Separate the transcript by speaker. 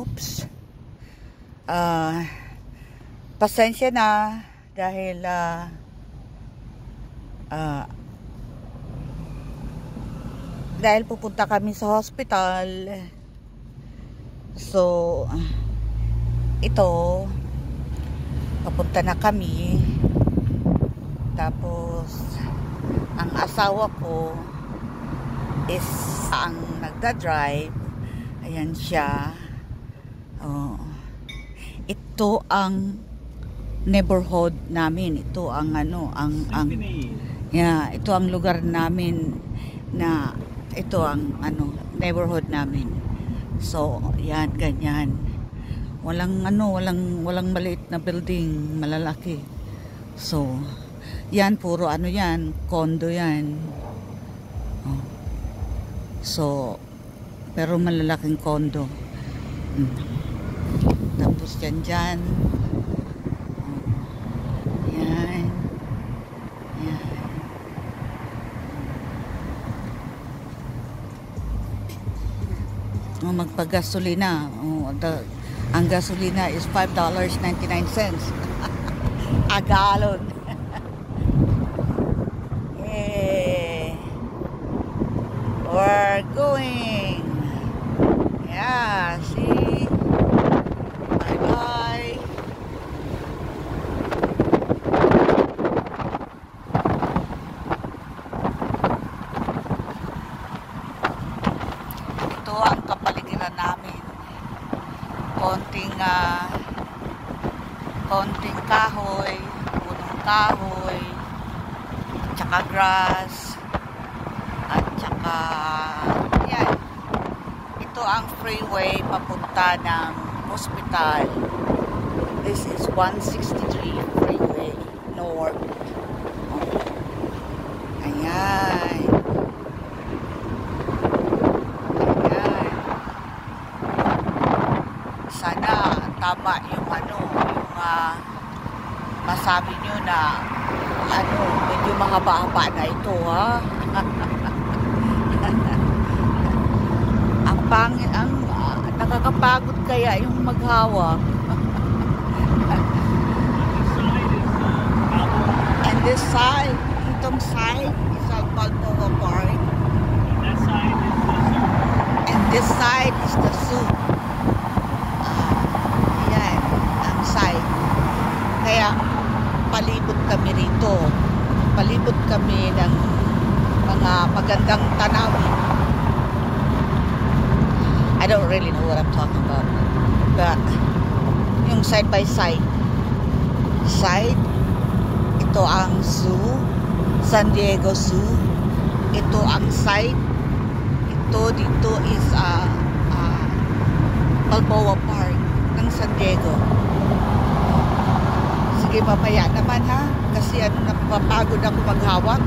Speaker 1: Oops. Pasensya na dahil pupunta kami sa hospital. So ito, papunta na kami. Tapos ang asawa ko is ang nagda-drive. Ayan siya. Ito ang neighborhood namin. Ito ang ito ang lugar namin na ito ang neighborhood namin. So, yan, ganyan. Walang maliit na building, malalaki. So, yan puro yan, condo yan. So, pero malalaking condo. Tapos dyan. Yan. Magpagasolina. Ang gasolina is $5.99 a gallon. Hey, we're going. Yeah, see? Bye-bye. Ito ang kapaligiran namin. Konting kahoy, punong kahoy, tsaka grass, at tsaka yan. Ito ang freeway papunta ng hospital. This is 163 freeway north. Ayan. Sana tama yung masabi nyo na medyo mahaba-haba na ito, ha. ang nakakapagod kaya yung maghawak. And this side, itong side is ang Balboa Park. And this side is the zoo. Kaya palibot kami rito. Palibot kami ng mga magandang tanawin. I don't really know what I'm talking about. But yung side by side. Ito ang zoo, San Diego Zoo. Ito ang side. Dito is Balboa Park ng San Diego. Sige, mamaya naman, ha, kasi napapagod ako maghawak.